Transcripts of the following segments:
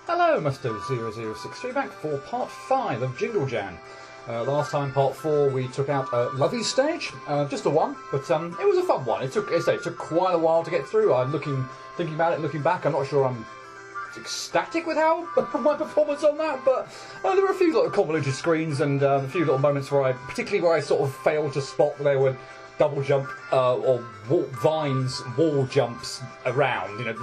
Hello, Mr. 0063 back for part 5 of Jingle Jan. Last time, part 4, we took out Lovey's stage, just the one, but it was a fun one. It took quite a while to get through. Thinking about it, looking back, I'm not sure I'm ecstatic with how my performance on that, but there were a few little convoluted screens and a few little moments particularly where I sort of failed to spot there were double jump or wall jumps around. You know,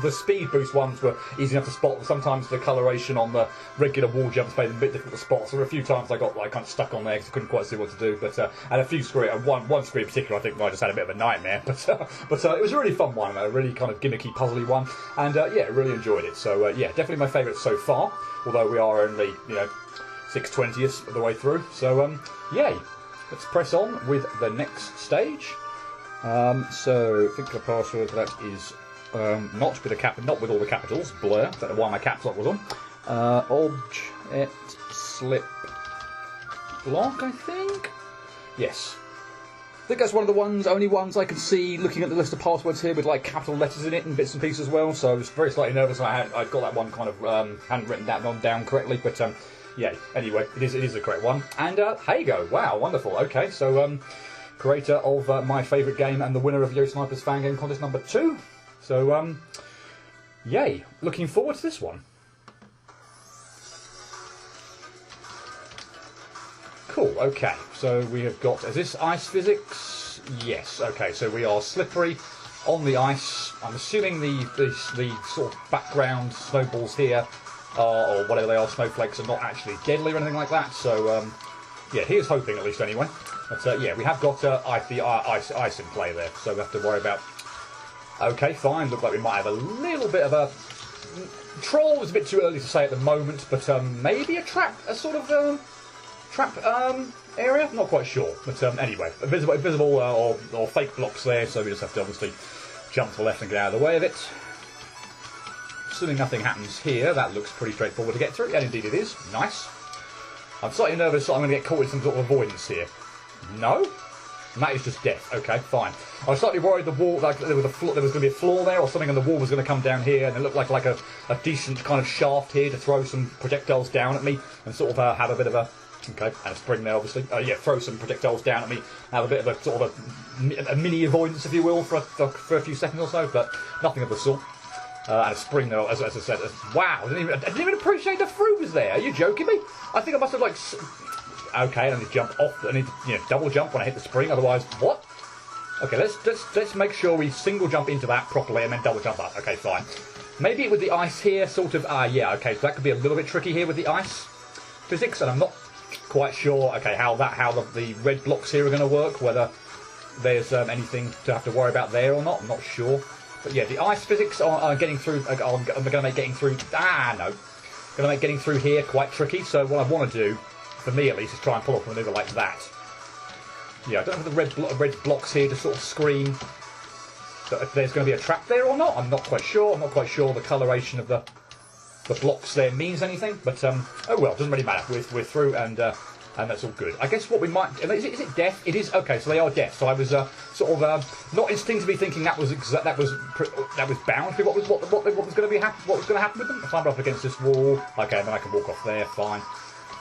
the speed boost ones were easy enough to spot, but sometimes the coloration on the regular wall jumps made them a bit difficult to spot. So there were a few times I got kind of stuck on there because I couldn't quite see what to do. But and a few one screen in particular, I think I just had a bit of a nightmare. But it was a really fun one, a really kind of gimmicky, puzzly one, and yeah, really enjoyed it. So yeah, definitely my favourite so far. Although we are only 6/20ths of the way through. So yay. Let's press on with the next stage. So I think the password for that is not with all the capitals. Blur. I don't know why my caps lock was on. Object slip block, I think. Yes. I think that's one of the only ones I can see looking at the list of passwords here with like capital letters in it and bits and pieces as well. So I was very slightly nervous. I'd got that one kind of hadn't written that one down correctly, but. Yeah, anyway, it is the correct one. And there you go. Wow, wonderful. Okay, so creator of my favourite game and the winner of Yo Snipers Fan Game Contest number 2. So, yay. Looking forward to this one. Cool, okay. So we have got, is this ice physics? Yes, okay, so we are slippery on the ice. I'm assuming the sort of background snowballs here or whatever they are, snowflakes, are not actually deadly or anything like that. So, yeah, here's hoping at least anyway. But yeah, we have got the ice in play there, so we have to worry about. Okay, fine. Look like we might have a little bit of a troll. Is a bit too early to say at the moment, but maybe a sort of trap area. Not quite sure, but anyway, visible or fake blocks there. So we just have to obviously jump to the left and get out of the way of it. Assuming nothing happens here, that looks pretty straightforward to get through, and indeed it is. Nice. I'm slightly nervous that I'm going to get caught in some sort of avoidance here. No? And that is just death. Okay, fine. I was slightly worried the wall, like there was going to be a floor there, or something, and the wall was going to come down here, and it looked like a decent kind of shaft here to throw some projectiles down at me, and sort of have a bit of a... Okay, and a spring there, obviously. Yeah, throw some projectiles down at me, have a bit of a sort of a mini avoidance, if you will, for a few seconds or so, but nothing of the sort. And a spring though, as I said, wow, I didn't even appreciate the fruit was there. Are you joking me? I think I must have okay, I need to jump off, I need to double jump when I hit the spring, otherwise, what? Okay, let's make sure we single jump into that properly and then double jump up. Okay, fine. Maybe with the ice here, sort of, yeah, okay, so that could be a little bit tricky here with the ice physics, and I'm not quite sure, okay, how the red blocks here are going to work, whether there's anything to have to worry about there or not, I'm not sure. But yeah, the ice physics are getting through. Are going to make getting through. Going to make getting through here quite tricky. So what I want to do, for me at least, is try and pull off a maneuver like that. Yeah, I don't know if the red blocks here to sort of scream that if there's going to be a trap there or not. I'm not quite sure. I'm not quite sure the coloration of the blocks there means anything. But oh well, doesn't really matter. We're through and that's all good. I guess what we might... Is it death? It is... Okay, so they are death. So I was sort of not instinctively thinking that was bound to be what was going to happen with them. I climbed up against this wall. Okay, and then I can walk off there. Fine.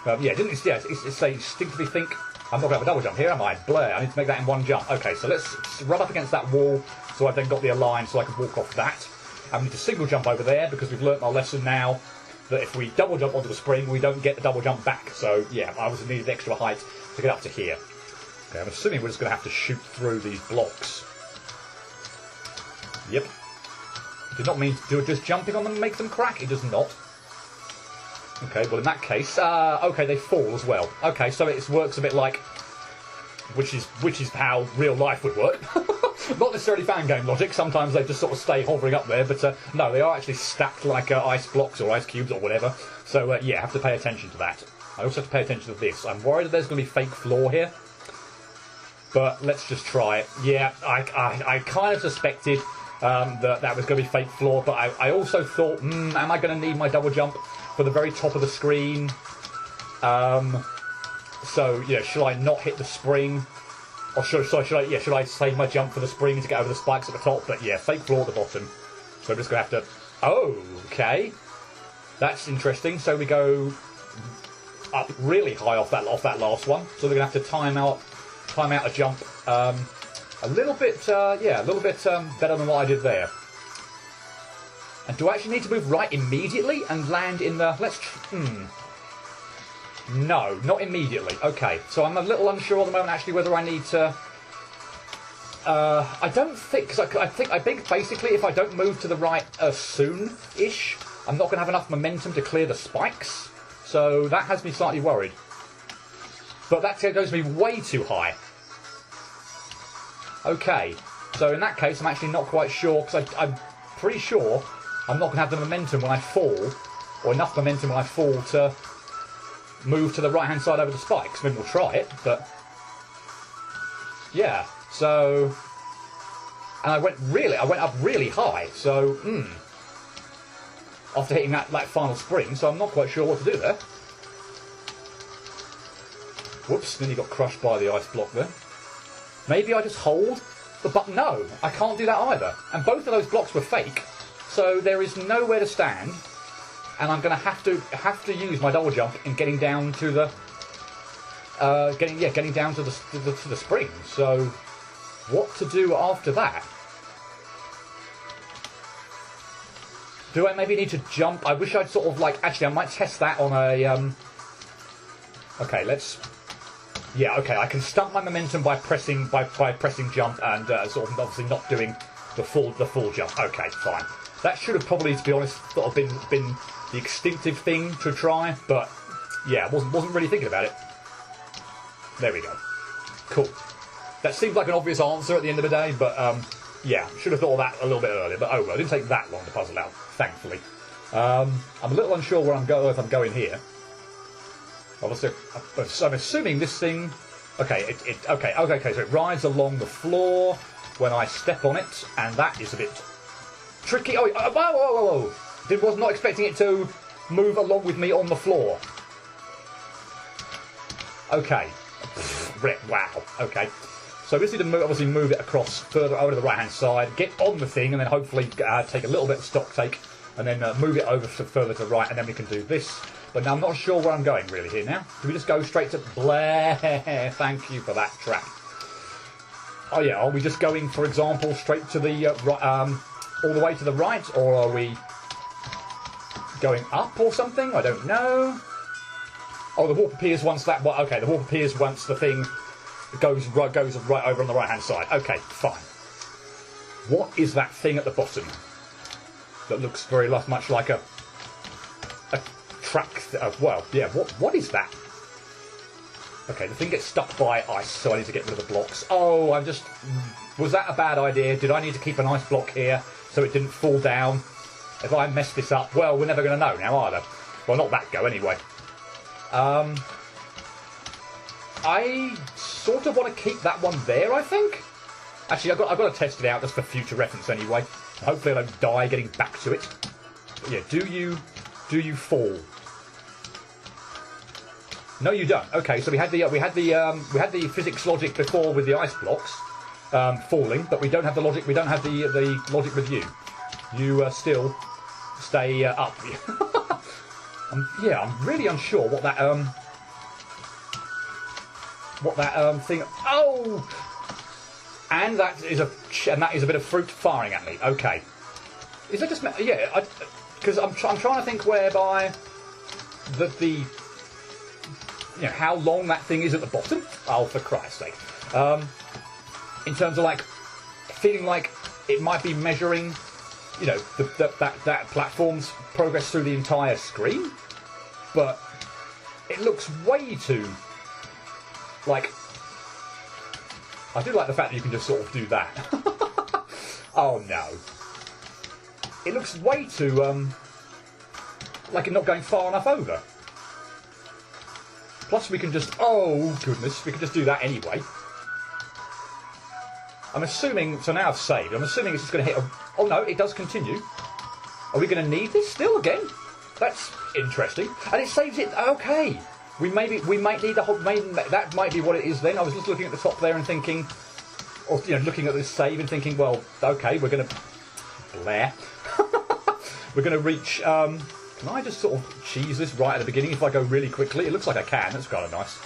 Yeah, it's instinctively think... I'm not going to have a double jump here, am I? Blur. I need to make that in one jump. Okay, so let's run up against that wall so I've then got the align so I can walk off that. I need to single jump over there because we've learnt our lesson now that if we double jump onto the spring, we don't get the double jump back. So, yeah, I was needed extra height to get up to here. Okay, I'm assuming we're just going to have to shoot through these blocks. Yep. Did not mean to do just jumping on them make them crack. It does not. Okay, well, in that case, okay, they fall as well. Okay, so it works a bit like... Which is how real life would work. Not necessarily fan game logic. Sometimes they just sort of stay hovering up there, but no, they are actually stacked like ice blocks or ice cubes or whatever. So yeah, I have to pay attention to that. I also have to pay attention to this. I'm worried that there's going to be fake floor here, but let's just try it. Yeah, I kind of suspected that was going to be fake floor, but I also thought, am I going to need my double jump for the very top of the screen? So, yeah, should I not hit the spring? Or should I save my jump for the spring to get over the spikes at the top? But yeah, fake floor at the bottom. So I'm just going to have to... Oh, okay. That's interesting. So we go up really high off that last one. So we're going to have to time out a jump a little bit, better than what I did there. And do I actually need to move right immediately and land in the... No, not immediately. Okay, so I'm a little unsure at the moment actually whether I need to... I don't think... Because I think basically if I don't move to the right soon-ish, I'm not going to have enough momentum to clear the spikes. So that has me slightly worried. But that goes me way too high. Okay, so in that case I'm actually not quite sure, because I'm pretty sure I'm not going to have the momentum when I fall, or enough momentum when I fall to move to the right-hand side over the spikes. Maybe we'll try it, but... Yeah, so... And I went up really high, so... After hitting that final spring, so I'm not quite sure what to do there. Whoops, nearly got crushed by the ice block there. Maybe I just hold the button. No, I can't do that either. And both of those blocks were fake, so there is nowhere to stand. And I'm going to have to use my double jump in getting down to the getting down to the spring. So what to do after that? Do I maybe need to jump? I wish I'd sort of actually I might test that on a okay, let's... Yeah, okay, I can stunt my momentum by pressing jump and sort of obviously not doing the full jump. Okay, fine. That should have probably, to be honest, sort of been the instinctive thing to try, but yeah, wasn't really thinking about it. There we go. Cool. That seems like an obvious answer at the end of the day, but yeah, should have thought of that a little bit earlier. But oh well, it didn't take that long to puzzle out, thankfully. I'm a little unsure where if I'm going here. Obviously, so I'm assuming this thing... Okay, okay, so it rides along the floor when I step on it, and that is a bit tricky. Oh, whoa. Was not expecting it to move along with me on the floor. Okay. Wow, okay. So we just need to obviously move it across further over to the right-hand side, get on the thing, and then hopefully take a little bit of stock take, and then move it over further to the right, and then we can do this. But now I'm not sure where I'm going really here now. Do we just go straight to Blair? Thank you for that track. Oh yeah, are we just going, for example, straight to the all the way to the right, or are we going up or something? I don't know. Oh, the warp appears once that... Okay, the warp appears once the thing goes right over on the right-hand side. Okay, fine. What is that thing at the bottom that looks very much like a track? Well, yeah. What is that? Okay, the thing gets stuck by ice, so I need to get rid of the blocks. Oh, was that a bad idea? Did I need to keep an ice block here so it didn't fall down? If I mess this up, well, we're never going to know now either. Well, not that go anyway. I sort of want to keep that one there, I think. Actually, I've got to test it out just for future reference anyway. Hopefully I don't die getting back to it. But yeah, do you fall? No, you don't. Okay, so we had the physics logic before with the ice blocks falling, but we don't have the logic. We don't have the logic with you. You still stay up. Yeah, I'm really unsure what that thing. Oh, and that is a bit of fruit firing at me. Okay, is that just yeah? Because I'm trying to think whereby the how long that thing is at the bottom. Oh, for Christ's sake! In terms of feeling like it might be measuring, that platform's progress through the entire screen, but it looks way too I do like the fact that you can just sort of do that. Oh no. It looks way too like it's not going far enough over. Plus we can just, oh goodness, we can just do that anyway. I'm assuming, so now I've saved, I'm assuming it's just going to hit oh no, it does continue. Are we going to need this still again? That's interesting. And it saves it, okay. We might need the whole, that might be what it is then. I was just looking at the top there and thinking, or looking at this save and thinking, well, okay, we're going to, Blair. We're going to reach Can I just sort of cheese this right at the beginning if I go really quickly? It looks like I can. That's kind of nice.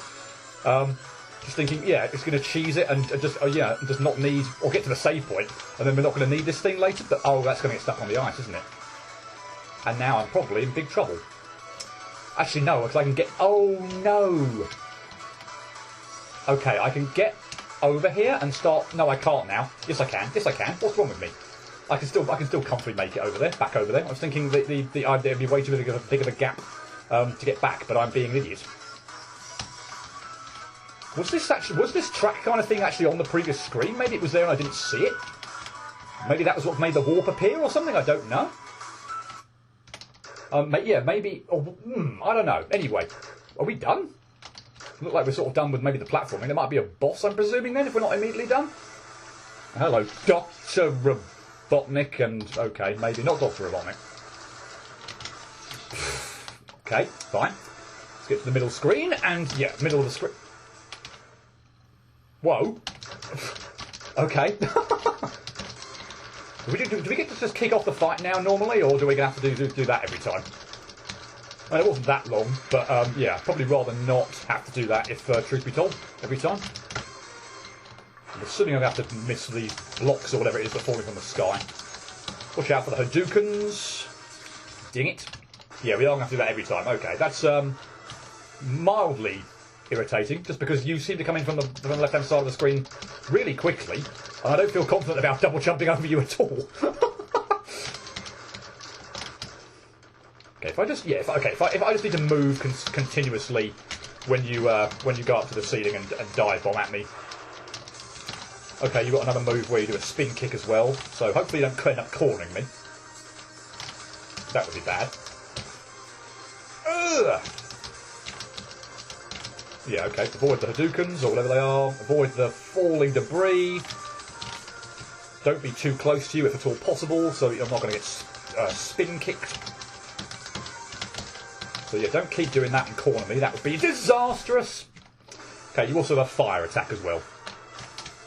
Just thinking, yeah, it's going to cheese it and just not need, or get to the save point, and then we're not going to need this thing later. But oh, that's going to get stuck on the ice, isn't it? And now I'm probably in big trouble. Actually, no, because I can get. Oh no. Okay, I can get over here and start. No, I can't now. Yes, I can. Yes, I can. What's wrong with me? I can still comfortably make it over there, back over there. I was thinking the idea would be way too big of a gap to get back, but I'm being an idiot. Was this track kind of thing actually on the previous screen? Maybe it was there and I didn't see it. Maybe that was what made the warp appear or something. I don't know. Yeah, maybe. Oh, I don't know. Anyway, are we done? Look like we're sort of done with maybe the platforming. There might be a boss, I'm presuming, then, if we're not immediately done. Hello, Dr. Robotnik, and okay, maybe not Dr. Robotnik. Okay, fine. Let's get to the middle screen, and yeah, middle of the screen. Whoa. Okay. do we get to just kick off the fight now normally, or do we have to do that every time? I mean, it wasn't that long, but yeah, probably rather not have to do that if truth be told, every time. I'm assuming I'm going to have to miss these blocks or whatever it is that are falling from the sky. Watch out for the Hadoukens. Ding it. Yeah, we are going to have to do that every time. Okay, that's mildly irritating, just because you seem to come in from the left-hand side of the screen really quickly, and I don't feel confident about double jumping over you at all. Okay, if I just need to move continuously when you go up to the ceiling and dive bomb at me. Okay, you've got another move where you do a spin kick as well, so hopefully you don't end up cornering me. That would be bad. Ugh. Yeah, okay, avoid the Hadoukens, or whatever they are. Avoid the falling debris. Don't be too close to you if at all possible, so you're not going to get spin kicked. So yeah, don't keep doing that and corner me, that would be disastrous. Okay, you also have a fire attack as well.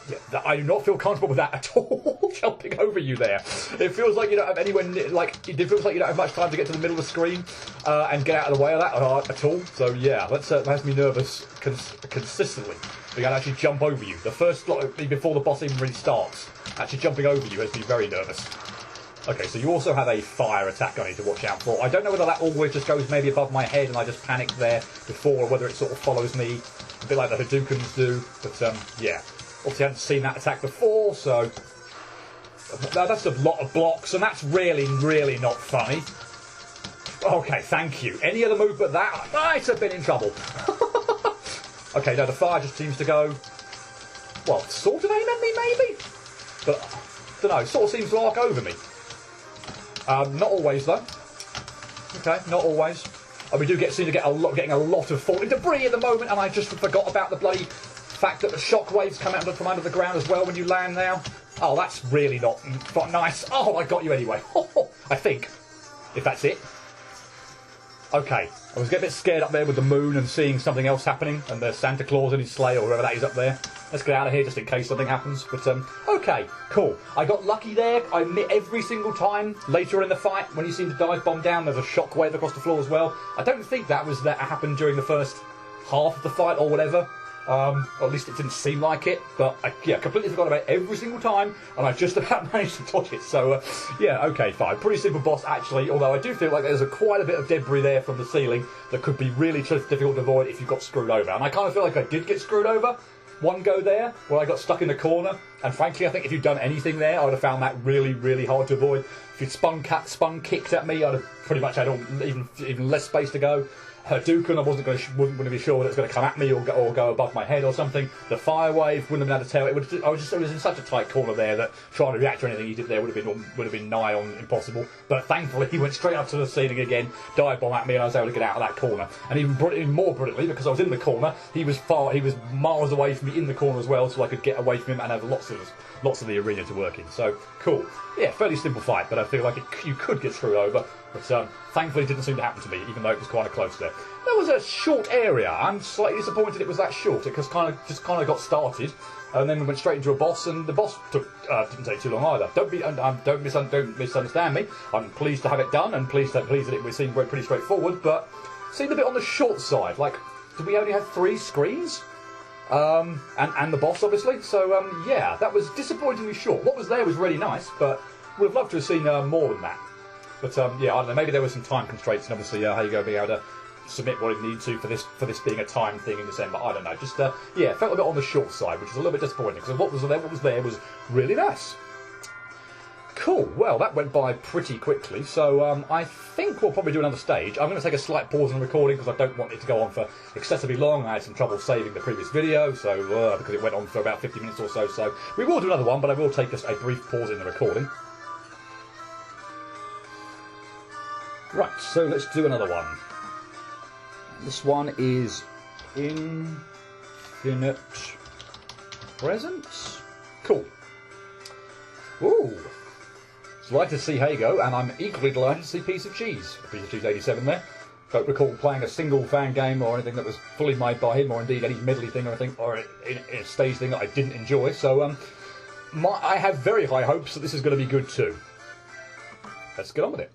Yeah, I do not feel comfortable with that at all, jumping over you there. It feels like you don't have anywhere near, it feels like you don't have much time to get to the middle of the screen and get out of the way of that at all. So yeah, that has me nervous consistently. Being able to actually jump over you. The first before the boss even really starts, actually jumping over you has me very nervous. Okay, so you also have a fire attack I need to watch out for. I don't know whether that always just goes maybe above my head and I just panic there before, or whether it sort of follows me, a bit like the Hadoukens do. But yeah. Obviously, I haven't seen that attack before, so that's a lot of blocks, and that's really, really not funny. Okay, thank you. Any other move but that, I might have been in trouble. Okay, no, the fire just seems to go, well, sort of aim at me, maybe? But, I don't know, sort of seems to arc over me. Not always, though. Okay, not always. We do getting a lot of falling debris at the moment, and I just forgot about the bloody fact that the shock waves come out from under the ground as well when you land now. Oh, that's really not nice. Oh, I got you anyway. I think. If that's it. Okay. I was getting a bit scared up there with the moon and seeing something else happening, and there's Santa Claus and his sleigh or whoever that is up there. Let's get out of here just in case something happens. But, okay, cool. I got lucky there. I admit every single time later in the fight, when you seem to dive bomb down, there's a shock wave across the floor as well. I don't think that happened during the first half of the fight or whatever. Or at least it didn't seem like it, but I completely forgot about it every single time, and I just about managed to dodge it. So, yeah, okay, fine. Pretty simple boss, actually, although I do feel like there's quite a bit of debris there from the ceiling that could be really difficult to avoid if you got screwed over. And I kind of feel like I did get screwed over one go there, where I got stuck in the corner, and frankly, I think if you'd done anything there, I would have found that really, really hard to avoid. If you'd spun kicked at me, I'd have pretty much had even less space to go. Hadouken, I wasn't going to be sure whether it was going to come at me or go above my head or something. The fire wave wouldn't have been able to tell. It was in such a tight corner there that trying to react to anything he did there would have been nigh on impossible. But thankfully, he went straight up to the ceiling again, dive bomb at me, and I was able to get out of that corner. And even more brilliantly, because I was in the corner, he was miles away from me in the corner as well, so I could get away from him and have lots of the arena to work in. So cool. Yeah, fairly simple fight, but I feel like you could get screwed over. But thankfully, it didn't seem to happen to me, even though it was quite close there. was a short area. I'm slightly disappointed it was that short. It just kind of got started, and then we went straight into a boss, and the boss didn't take too long either. Don't misunderstand me. I'm pleased to have it done, and pleased that it seemed pretty straightforward, but seemed a bit on the short side. Like, did we only have 3 screens? And the boss, obviously. So, yeah, that was disappointingly short. What was there was really nice, but would have loved to have seen more than that. But, yeah, I don't know, maybe there were some time constraints, and obviously how you go being able to submit what it needed to for this being a time thing in December. I don't know. Just, yeah, felt a bit on the short side, which is a little bit disappointing, because what was there was really nice. Cool. Well, that went by pretty quickly, so I think we'll probably do another stage. I'm going to take a slight pause in the recording because I don't want it to go on for excessively long. I had some trouble saving the previous video, so because it went on for about 50 minutes or so. So we will do another one, but I will take a brief pause in the recording. Right, so let's do another one. This one is Infinite Presence. Cool. Ooh. Delighted to see Hago, and I'm equally delighted to see Piece of Cheese 87 there. Don't recall playing a single fan game or anything that was fully made by him, or indeed any medley thing or anything, or a stage thing that I didn't enjoy. So I have very high hopes that this is going to be good too. Let's get on with it.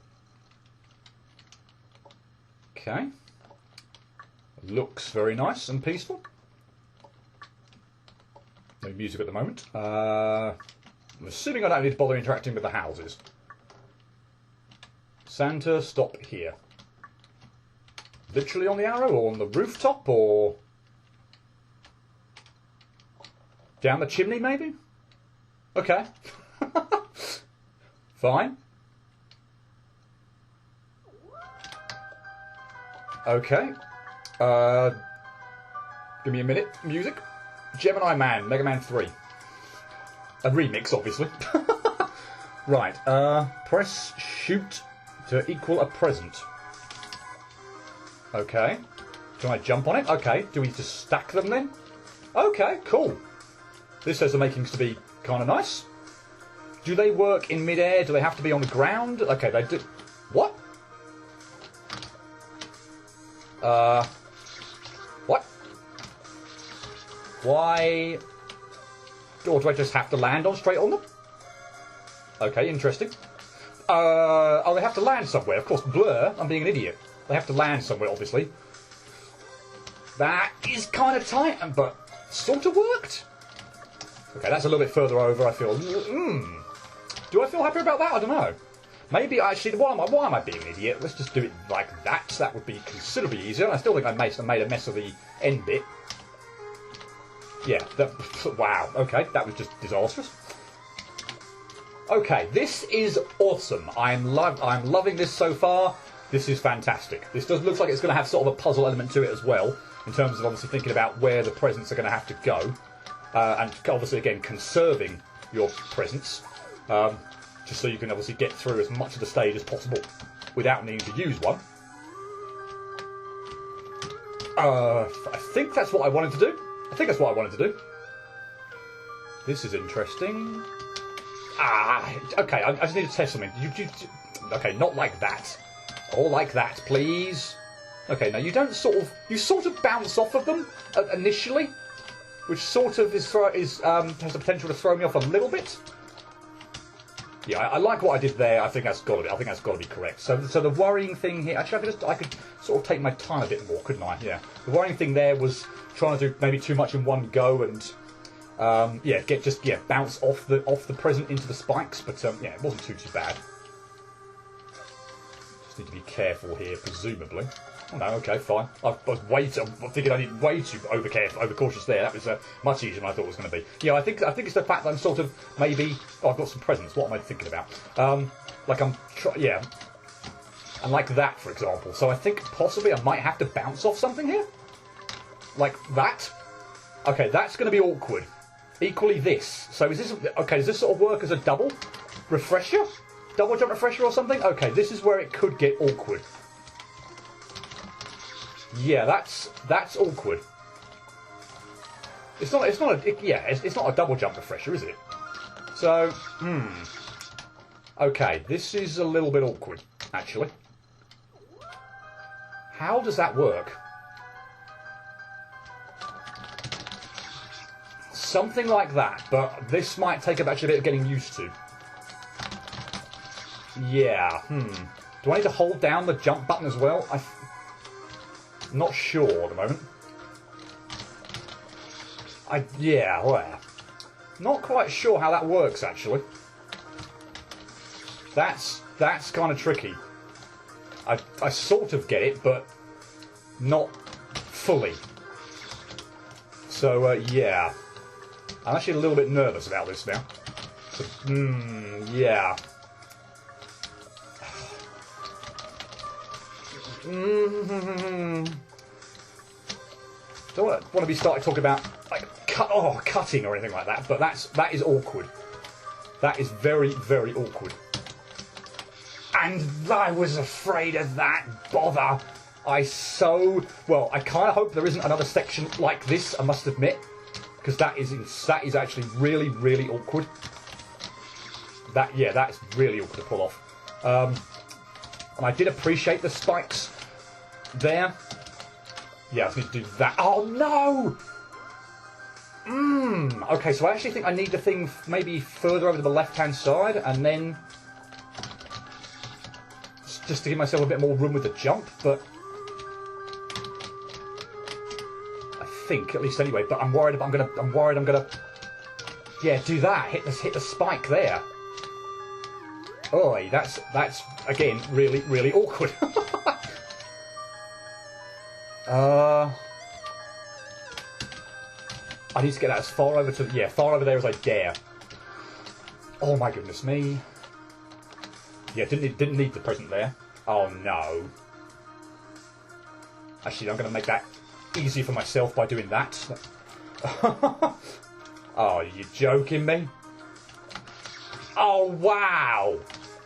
Okay. Looks very nice and peaceful. No music at the moment. I'm assuming I don't need to bother interacting with the houses. Santa, stop here. Literally on the arrow, or on the rooftop, or down the chimney, maybe? Okay. Fine. Okay. Give me a minute. Music. Gemini Man, Mega Man 3. A remix, obviously. Right, press shoot to equal a present. Okay. Can I jump on it? Okay. Do we just stack them then? Okay, cool. This has the makings to be kind of nice. Do they work in mid-air? Do they have to be on the ground? Okay, they do. What? What? Why? Or do I just have to land straight on them? Okay, interesting. Oh, they have to land somewhere. Of course, blur. I'm being an idiot. They have to land somewhere, obviously. That is kind of tight, but sort of worked. Okay, that's a little bit further over, I feel. Do I feel happy about that? I don't know. Maybe, actually, why am I being an idiot? Let's just do it like that. That would be considerably easier. I still think I made a mess of the end bit. Yeah, wow, okay, that was just disastrous. Okay, this is awesome. I'm loving this so far. This is fantastic. This looks like it's going to have sort of a puzzle element to it as well, in terms of obviously thinking about where the presents are going to have to go. And obviously, again, conserving your presents, just so you can obviously get through as much of the stage as possible without needing to use one. I think that's what I wanted to do. This is interesting. Okay, I just need to test something. Okay, not like that. Or like that, please. Okay, now you sort of bounce off of them initially, which sort of has the potential to throw me off a little bit. Yeah, I like what I did there. I think that's got to be correct. So the worrying thing here, actually, I could sort of take my time a bit more, couldn't I? Yeah. The worrying thing there was trying to do maybe too much in one go and bounce off the present into the spikes. But yeah, it wasn't too bad. Just need to be careful here, presumably. Oh, no, okay, fine. I'm thinking I need way too overcautious there. That was much easier than I thought it was going to be. Yeah, I think it's the fact that I'm sort of maybe. Oh, I've got some presents. What am I thinking about? And like that, for example. So I think possibly I might have to bounce off something here, like that. Okay, that's going to be awkward. Equally, this. So is this okay? Does this sort of work as a double refresher, double jump refresher or something? Okay, this is where it could get awkward. Yeah, that's awkward. It's not a double jump refresher, is it? So, okay, this is a little bit awkward, actually. How does that work? something like that, but this might take actually a bit of getting used to. Yeah, Do I need to hold down the jump button as well? I'm not sure at the moment. Yeah, well, not quite sure how that works, actually. That's kind of tricky. I sort of get it, but not fully. So, yeah. I'm actually a little bit nervous about this now. So, yeah. Don't want to be starting talking about like cutting or anything like that, but that is awkward. That is very, very awkward. And I was afraid of that. Bother. I kind of hope there isn't another section like this, I must admit, because that is actually really, really awkward. That's really awkward to pull off. And I did appreciate the spikes there. Yeah, I just need to do that. Oh no! Okay, so I actually think I need the thing maybe further over to the left-hand side, and then just to give myself a bit more room with the jump, but I think, at least anyway, but I'm worried I'm gonna yeah, do that. Hit the spike there. Oi, that's again really, really awkward. I need to get that as far over far over there as I dare. Oh my goodness me. Yeah, didn't need the present there. Oh no. Actually, I'm going to make that easier for myself by doing that. Oh, you're joking me? Oh wow.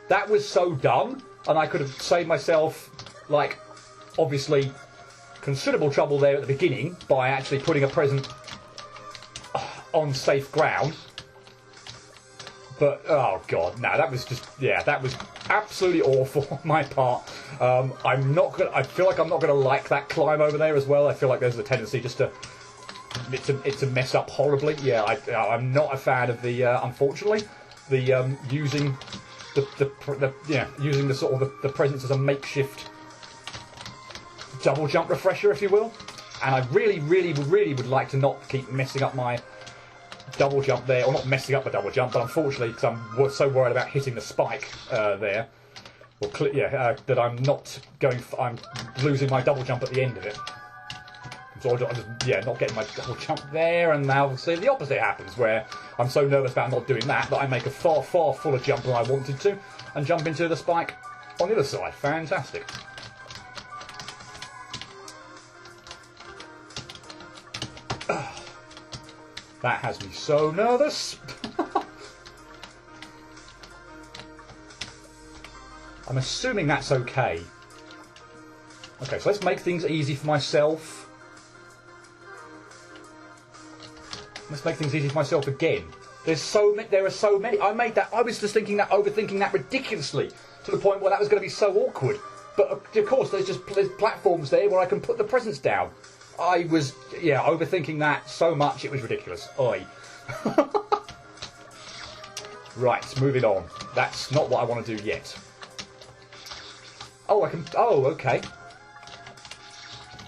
That was so dumb, and I could have saved myself, like, obviously, considerable trouble there at the beginning by actually putting a present on safe ground. But, oh god, no, that was just, that was absolutely awful on my part. I feel like I'm not going to like that climb over there as well. I feel like there's a tendency just to mess up horribly. Yeah, I'm not a fan of the, unfortunately, the, using using the sort of the presents as a makeshift double jump refresher, if you will. And I really, really, really would like to not keep messing up my double jump there, or not messing up the double jump, but unfortunately, because I'm so worried about hitting the spike there, that I'm losing my double jump at the end of it. So I'm just, not getting my double jump there, and now obviously the opposite happens, where I'm so nervous about not doing that I make a far, far fuller jump than I wanted to, and jump into the spike on the other side. Fantastic. That has me so nervous. I'm assuming that's okay. Okay, so let's make things easy for myself. Let's make things easy for myself again. There are so many. I was just overthinking that ridiculously, to the point where that was going to be so awkward. But of course, there's platforms there where I can put the presents down. I was, overthinking that so much it was ridiculous. Oi. Right, moving on. That's not what I want to do yet. Oh, okay.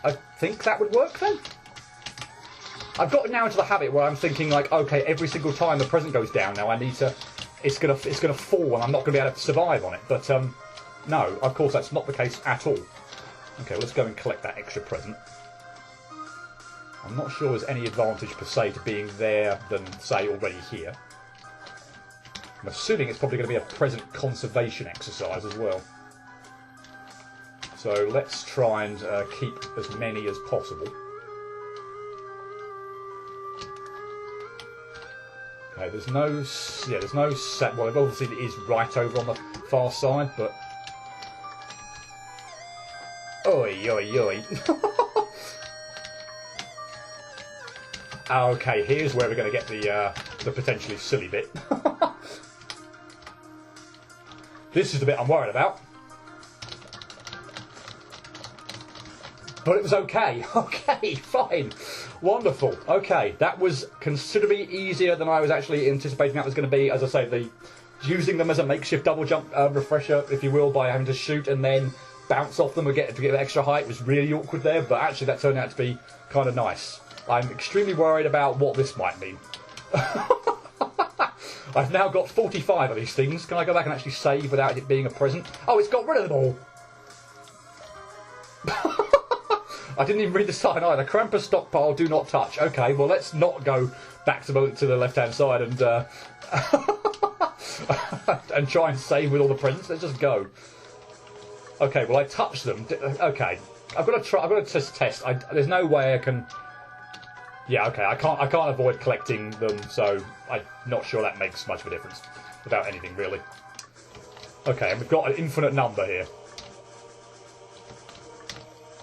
I think that would work then. I've got now into the habit where I'm thinking like, okay, every single time the present goes down now, it's gonna fall and I'm not gonna be able to survive on it. But no, of course that's not the case at all. Okay, let's go and collect that extra present. I'm not sure there's any advantage per se to being there than, say, already here. I'm assuming it's probably going to be a present conservation exercise as well. So let's try and keep as many as possible. Okay, there's no set. Well, obviously it is right over on the far side, but oi, oi, oi. Okay, here's where we're going to get the potentially silly bit. This is the bit I'm worried about. But it was okay. Okay, fine. Wonderful. Okay, that was considerably easier than I was actually anticipating that was going to be. As I say, using them as a makeshift double jump refresher, if you will, by having to shoot and then bounce off them to get extra height was really awkward there, but actually that turned out to be kind of nice. I'm extremely worried about what this might mean. I've now got 45 of these things. Can I go back and actually save without it being a present? Oh, it's got rid of them all. I didn't even read the sign either. Krampus stockpile, do not touch. Okay, well, let's not go back to the left-hand side and and try and save with all the presents. Let's just go. Okay, well, I touched them. Okay, I've got to try. I've got to test. There's no way I can. Yeah, okay, I can't avoid collecting them, so I'm not sure that makes much of a difference. Without anything, really. Okay, and we've got an infinite number here.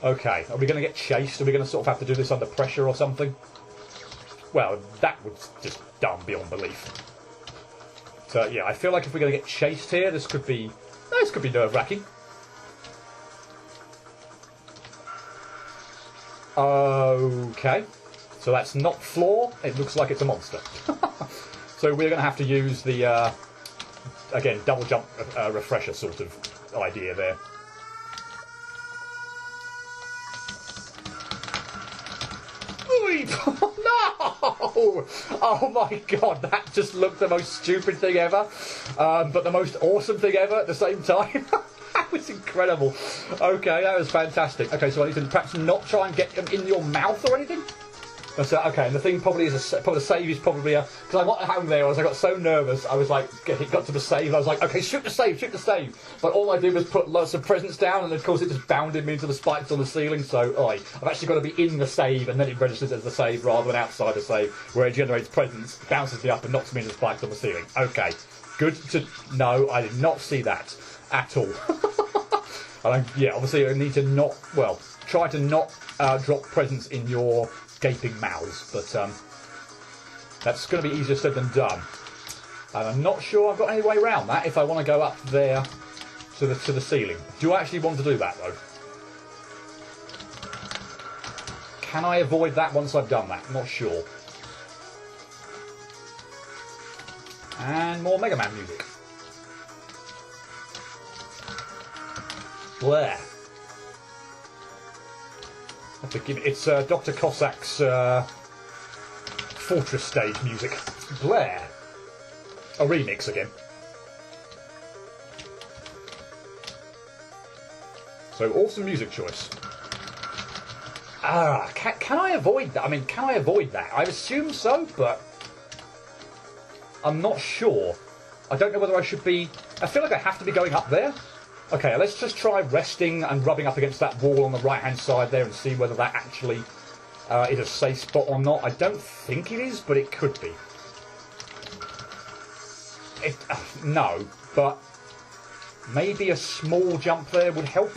Okay, are we going to get chased? Are we going to sort of have to do this under pressure or something? Well, that was just dumb beyond belief. So, yeah, I feel like if we're going to get chased here, this could be nerve-wracking. Okay. So that's not floor, it looks like it's a monster. So we're going to have to use the, again, double jump refresher sort of idea there. No! Oh my god, that just looked the most stupid thing ever, but the most awesome thing ever at the same time. That was incredible. Okay, that was fantastic. Okay, so I need to perhaps not try and get them in your mouth or anything? So, okay, and the thing probably is probably the save is probably because I got home there. I got so nervous. I was like, it got to the save. I was like, okay, shoot the save. But all I did was put lots of presents down, and of course it just bounded me into the spikes on the ceiling. So, I've actually got to be in the save, and then it registers as the save rather than outside the save, where it generates presents, bounces me up, and knocks me into the spikes on the ceiling. Okay, good to know. I did not see that at all. And yeah, obviously I need to try to not drop presents in your gaping mouths, but that's going to be easier said than done. And I'm not sure I've got any way around that if I want to go up there to the ceiling. Do I actually want to do that though? Can I avoid that once I've done that? I'm not sure. And more Mega Man music. Blair. It's Dr. Cossack's Fortress stage music. Blair. A remix again. So, awesome music choice. Can I avoid that? I mean, can I avoid that? I assume so, but I'm not sure. I don't know whether I should be... I feel like I have to be going up there. Okay, let's just try resting and rubbing up against that wall on the right-hand side there and see whether that actually is a safe spot or not. I don't think it is, but it could be. No, but maybe a small jump there would help.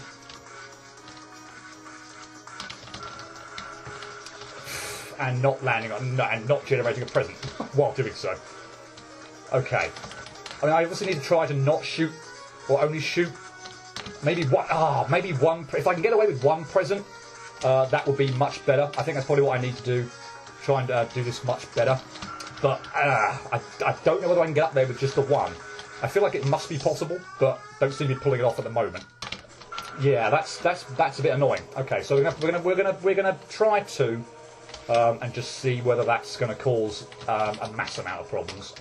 And not landing on, and not generating a present while doing so. Okay. I mean, I obviously need to try to not shoot, or only shoot maybe one. If I can get away with one present, that would be much better. I think that's probably what I need to do. Try and do this much better. But I don't know whether I can get up there with just the one. I feel like it must be possible, but don't seem to be pulling it off at the moment. Yeah, that's a bit annoying. Okay, so we're gonna try to, and just see whether that's gonna cause a mass amount of problems.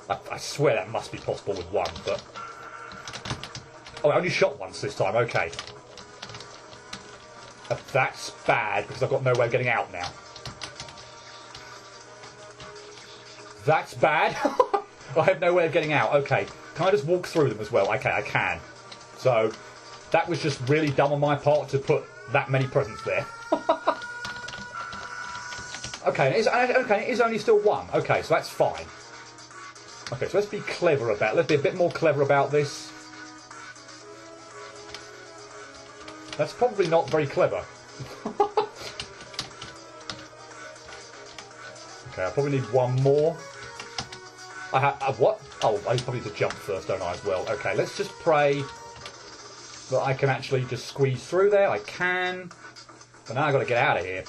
I swear that must be possible with one, but oh, I only shot once this time. Okay, that's bad because I've got no way of getting out now. That's bad. I have no way of getting out. Okay, can I just walk through them as well? Okay, I can. So that was just really dumb on my part to put that many presents there. Okay, it is only still one. Okay, so that's fine. Okay, so let's be clever about it. Let's be a bit more clever about this. That's probably not very clever. Okay, I probably need one more. What? Oh, I probably need to jump first, don't I, as well? Okay, let's just pray that I can actually just squeeze through there. I can. So now I've got to get out of here.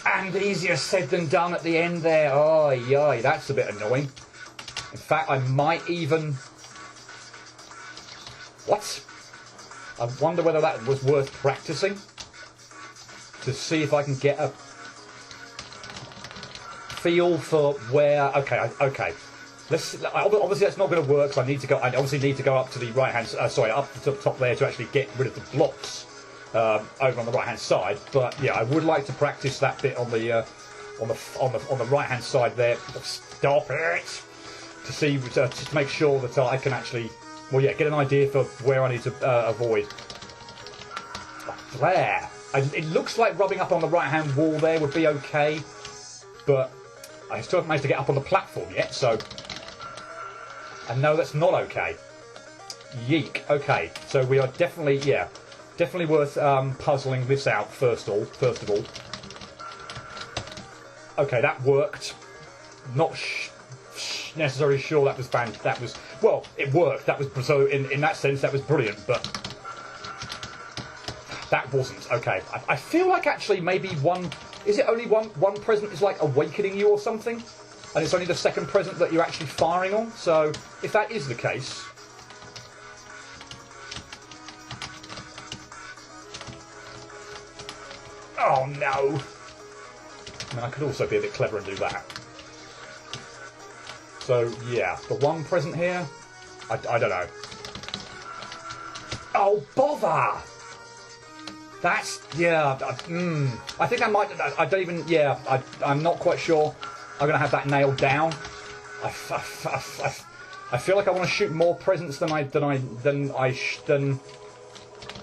And easier said than done at the end there. Oh, yay, that's a bit annoying. In fact, I might even... What? I wonder whether that was worth practicing. To see if I can get a feel for where... Okay. Obviously that's not going to work, so I obviously need to go up to the right-hand... up to the top there to actually get rid of the blocks. Over on the right hand side, but yeah, I would like to practice that bit on the right hand side there. Stop it! To see to make sure that I can actually, get an idea for where I need to avoid. There. It looks like rubbing up on the right hand wall there would be okay, but I still haven't managed to get up on the platform yet. So, and no, that's not okay. Yeek. Okay, so we are definitely Definitely worth puzzling this out first of all. Okay, that worked. Not necessarily sure that was well, it worked. That was so in that sense that was brilliant, but that wasn't okay. I feel like actually maybe is it only one present is like awakening you or something, and it's only the second present that you're actually firing on. So if that is the case. Oh no! I mean, I could also be a bit clever and do that. So, yeah, the one present here, I don't know. Oh, bother! That's, I think I might, I don't even, I'm not quite sure I'm going to have that nailed down. I feel like I want to shoot more presents than I'm going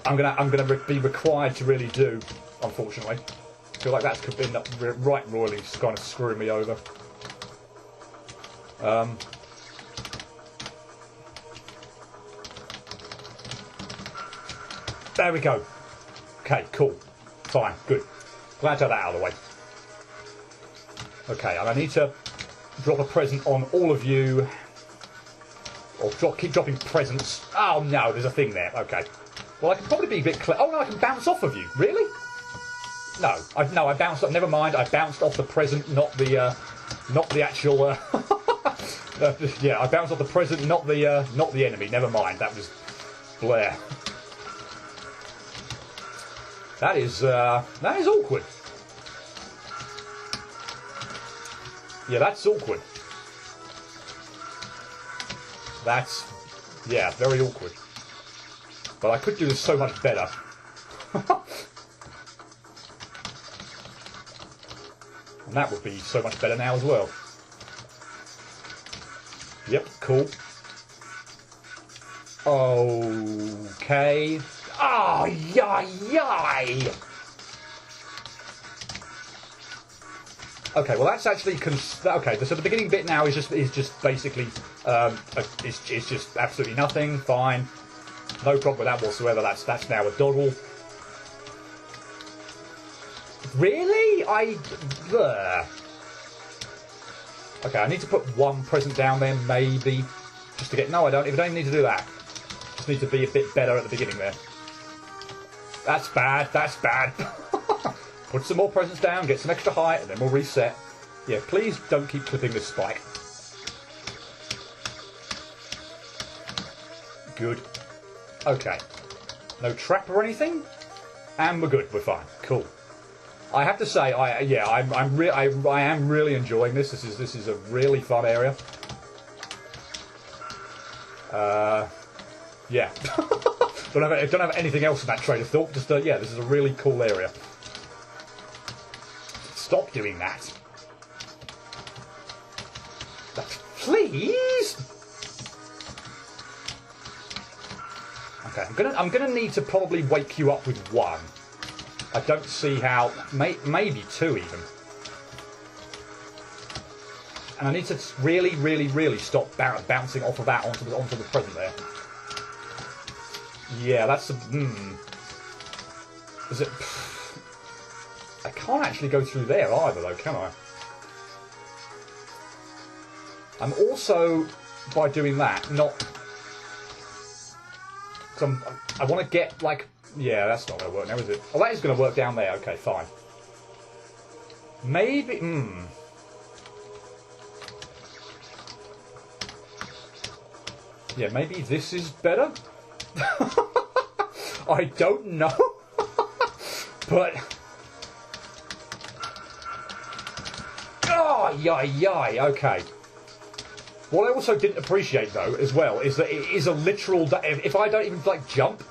to be required to really do. Unfortunately, I feel like that could end up right royally kind of screwing me over. There we go. Okay, cool. Fine, good. Glad to have that out of the way. Okay, and I need to drop a present on all of you. Or keep dropping presents. Oh no, there's a thing there. Okay. Well, I can probably be a bit clever. Oh no, I can bounce off of you. Really? No, I bounced off. Never mind. I bounced off the present, not the actual. I bounced off the present, not the enemy. Never mind. That was Blair. That is awkward. Yeah, that's awkward. That's very awkward. But I could do this so much better. And that would be so much better now as well. Yep, cool. Okay. Oh, yay! Okay, well that's actually okay. So the beginning bit now is just basically it's just absolutely nothing. Fine, no problem with that whatsoever. That's now a doddle. Really? Okay, I need to put one present down there, maybe, just to get. No, I don't. I don't even need to do that. Just need to be a bit better at the beginning there. That's bad. That's bad. Put some more presents down, get some extra height, and then we'll reset. Yeah, please don't keep clipping this spike. Good. Okay. No trap or anything? And we're good. We're fine. Cool. I have to say, I am really enjoying this. This is a really fun area. Yeah. don't have anything else in that train of thought. Just this is a really cool area. Stop doing that. Please. Okay, I'm gonna need to probably wake you up with one. I don't see how. Maybe two even. And I need to really, really, really stop bouncing off of that onto the present there. Yeah, that's a. Is it? I can't actually go through there either, though, can I? I'm also, by doing that, not. So I want to get, like... Yeah, that's not going to work now, is it? Oh, that is going to work down there. Okay, fine. Maybe... Yeah, maybe this is better? I don't know. But... Oh, yay, okay. What I also didn't appreciate, though, as well, is that it is a literal... If I don't even, like, jump,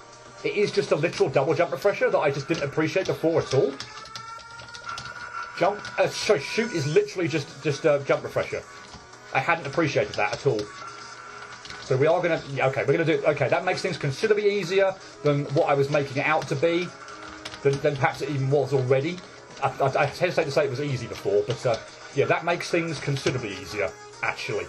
it is just a literal double jump refresher that I just didn't appreciate before at all. Shoot is literally just a jump refresher. I hadn't appreciated that at all. So we are going to... Okay, we're going to do... Okay, that makes things considerably easier than what I was making it out to be. Than perhaps it even was already. I hesitate to say it was easy before, but yeah, that makes things considerably easier, actually.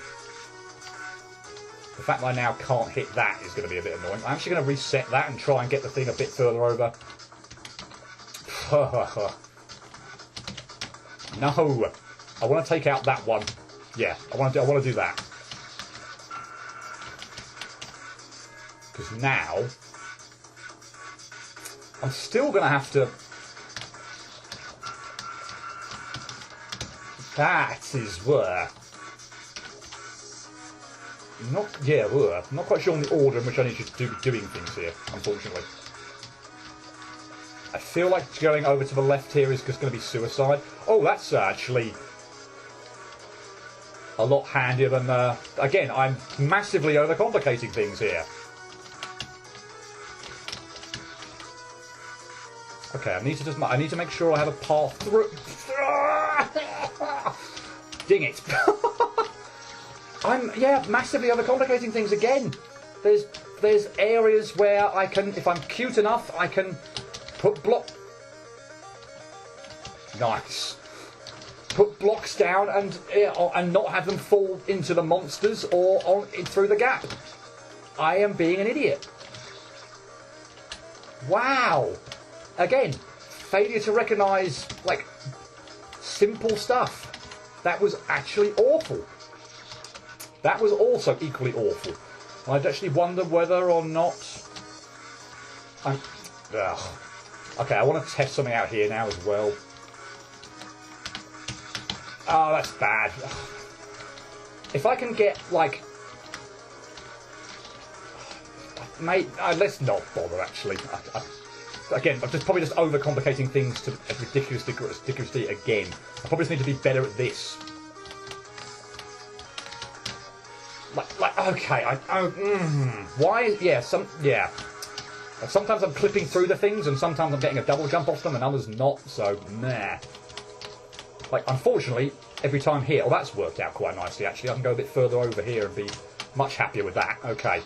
The fact that I now can't hit that is going to be a bit annoying. I'm actually going to reset that and try and get the thing a bit further over. No! I want to take out that one. Yeah, I want to do that. Because now... I'm still going to have to... That is where... I'm not quite sure on the order in which I need to be doing things here, unfortunately. I feel like going over to the left here is just going to be suicide. Oh, that's actually a lot handier than... Again, I'm massively overcomplicating things here. Okay, I need to make sure I have a path through. Ding it! I'm massively overcomplicating things again. There's areas where I can, if I'm cute enough, I can put Nice. Put blocks down and not have them fall into the monsters or through the gap. I am being an idiot. Wow. Again, failure to recognise, like, simple stuff. That was actually awful. That was also equally awful. I'd actually wonder whether or not... Okay, I want to test something out here now as well. Oh, that's bad. If I can get, like... Mate, let's not bother, actually. Again, I'm probably just overcomplicating things to a ridiculous degree again. I probably just need to be better at this. Okay, why? Yeah, sometimes I'm clipping through the things, and sometimes I'm getting a double jump off them, and others not. So, nah. Like, unfortunately, every time here, oh, that's worked out quite nicely. Actually, I can go a bit further over here and be much happier with that. Okay.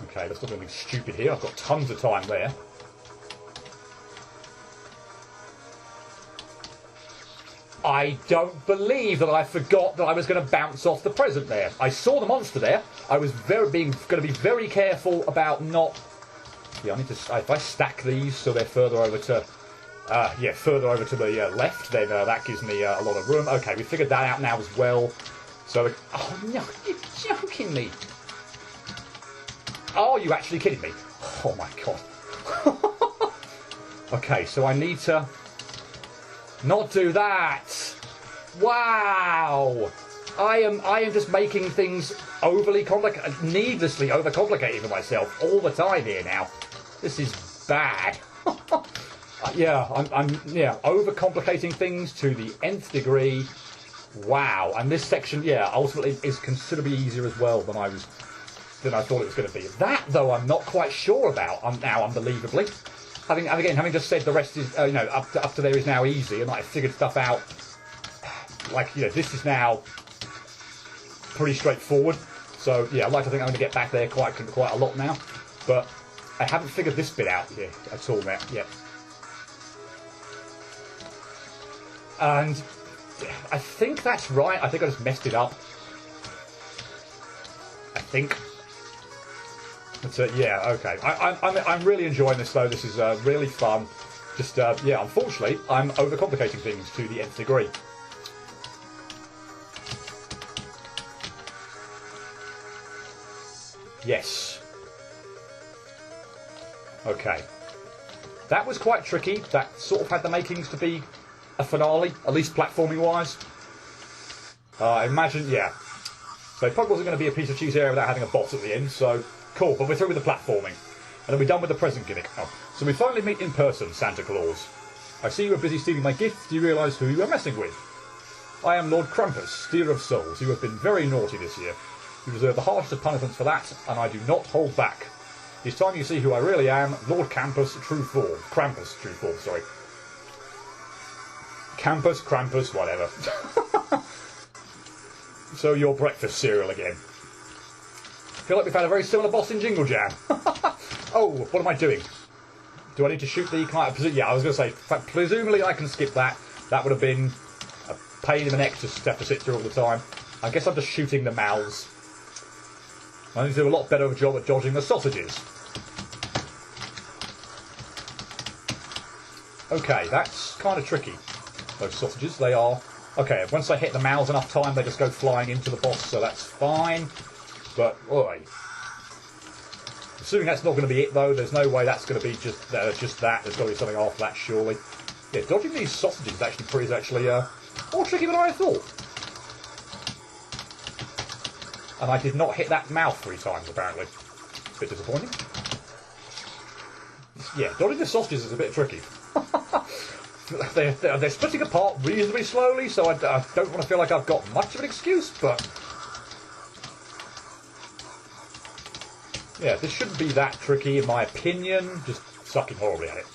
Okay, let's not do anything stupid here. I've got tons of time there. I don't believe that I forgot that I was going to bounce off the present there. I saw the monster there. I was going to be very careful about not... Yeah, I need to... If I stack these so they're further over to... further over to the left, then that gives me a lot of room. Okay, we figured that out now as well. So... Oh, no, you're joking me. Oh, are you actually kidding me? Oh, my God. Okay, so I need to... Not do that! Wow! I am just making things overly complicated, needlessly overcomplicating for myself all the time here now. This is bad. I'm overcomplicating things to the nth degree. Wow! And this section, ultimately is considerably easier as well than I thought it was going to be. That though, I'm not quite sure about. Now, unbelievably. Having just said the rest is, up to there is now easy, and I figured stuff out. Like, this is now pretty straightforward. So, yeah, I'd like to think I'm going to get back there quite a lot now. But I haven't figured this bit out yet at all yet. And I think that's right. I think I just messed it up. I think. But, okay. I'm really enjoying this, though. This is really fun. Just, unfortunately, I'm overcomplicating things to the nth degree. Yes. Okay. That was quite tricky. That sort of had the makings to be a finale, at least platforming-wise. I imagine, yeah. So it probably wasn't going to be a piece of cheese area without having a boss at the end, so cool. But we're through with the platforming. And then we're done with the present gimmick. Oh. So we finally meet in person, Santa Claus. I see you are busy stealing my gift. Do you realise who you are messing with? I am Lord Krampus, stealer of souls. You have been very naughty this year. You deserve the harshest of punishments for that, and I do not hold back. It's time you see who I really am, Lord Krampus, true form. Krampus, true form, sorry. Campus, Krampus, whatever. So your breakfast cereal again. I feel like we've had a very similar boss in Jingle Jam. Oh, what am I doing? Do I need to shoot the... Yeah, I was going to say, presumably I can skip that. That would have been a pain in the neck to have to sit through all the time. I guess I'm just shooting the mouths. I need to do a lot better of a job at dodging the sausages. Okay, that's kind of tricky. Those sausages, they are... Okay, once I hit the mouths enough time, they just go flying into the boss, so that's fine. But, oi. Assuming that's not going to be it, though, there's no way that's going to be just that. There's got to be something after that, surely. Yeah, dodging these sausages is actually more tricky than I thought. And I did not hit that mouth 3 times, apparently. Bit disappointing. Yeah, dodging the sausages is a bit tricky. They're splitting apart reasonably slowly, so I don't want to feel like I've got much of an excuse, but... Yeah, this shouldn't be that tricky, in my opinion. Just sucking horribly at it.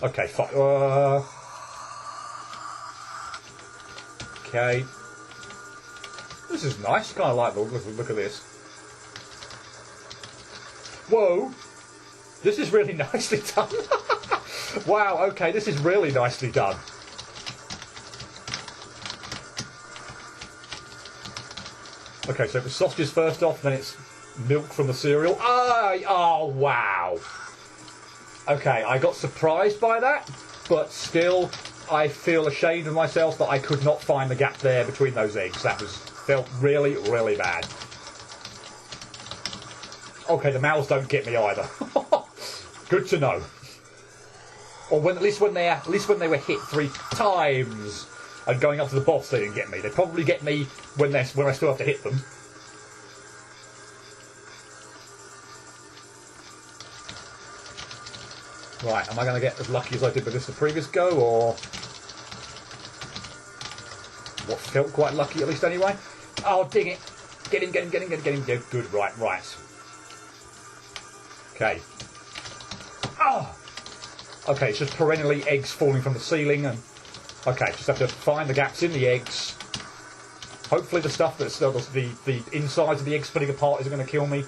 Okay, fine. Okay. This is nice. Kind of like the look of this. Whoa! This is really nicely done. Wow, okay, this is really nicely done. Okay, so if it's sausages first off, then it's milk from the cereal. Oh, wow. Okay, I got surprised by that, but still, I feel ashamed of myself that I could not find the gap there between those eggs. That felt really, really bad. Okay, the mouths don't get me either. Good to know. Or at least when they were hit 3 times and going up to the boss, they didn't get me. They probably get me when I still have to hit them. Right, am I going to get as lucky as I did with this the previous go, or what felt quite lucky at least anyway? Oh, ding it! Get him! Good, right. Okay. Oh! Okay, it's just perennially eggs falling from the ceiling, and okay, just have to find the gaps in the eggs. Hopefully the stuff that's still the insides of the eggs splitting apart isn't going to kill me.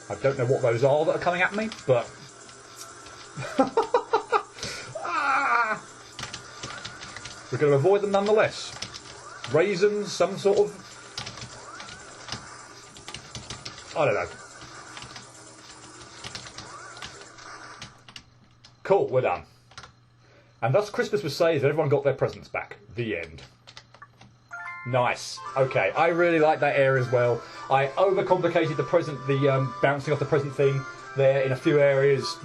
I don't know what those are that are coming at me, but we're going to avoid them nonetheless. Raisins, some sort of... I don't know. Cool, we're done. And thus Christmas was saved, everyone got their presents back. The end. Nice. Okay, I really like that area as well. I overcomplicated the bouncing off the present thing there in a few areas,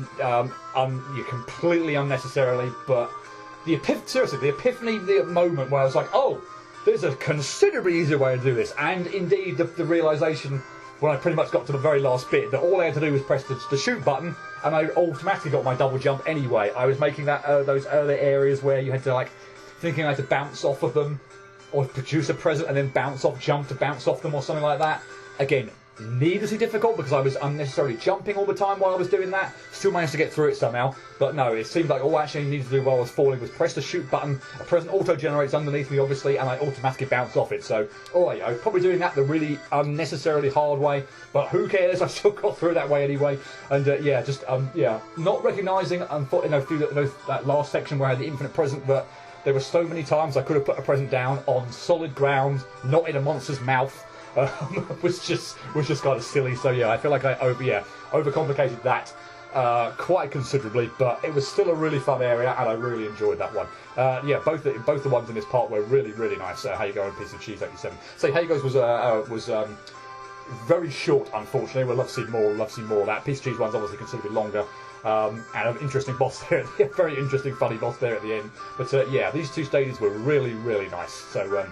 completely unnecessarily, but the epiphany, the moment where I was like, oh, there's a considerably easier way to do this, and indeed the realisation when I pretty much got to the very last bit that all I had to do was press the shoot button, and I automatically got my double jump anyway. I was making that those other areas where you had to thinking I had to bounce off of them, or produce a present and then jump to bounce off them or something like that. Again, needlessly difficult because I was unnecessarily jumping all the time while I was doing that. Still managed to get through it somehow. But no, it seemed like all I actually needed to do while I was falling was press the shoot button. A present auto-generates underneath me, obviously, and I automatically bounce off it. So, I was probably doing that the really unnecessarily hard way. But who cares? I still got through that way anyway. And not recognising that last section where I had the infinite present, but there were so many times I could have put a present down on solid ground, not in a monster's mouth. Was just kind of silly. So yeah, I feel like I overcomplicated that quite considerably, but it was still a really fun area, and I really enjoyed that one. Yeah, both the ones in this part were really, really nice. How you go and Piece of Cheese 87. So How You Goes was very short, unfortunately. We'd love to see more. Love to see more of that. Piece of Cheese one's obviously considerably longer, and an interesting boss there. Very interesting, funny boss there at the end. But yeah, these two stages were really, really nice. So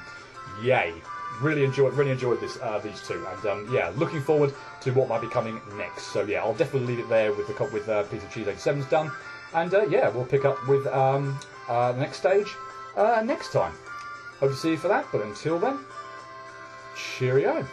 yay. Really enjoyed this these two, and yeah, looking forward to what might be coming next. So yeah, I'll definitely leave it there with Piece of Cheese 87's done, and yeah, we'll pick up with the next stage next time. Hope to see you for that. But until then, cheerio.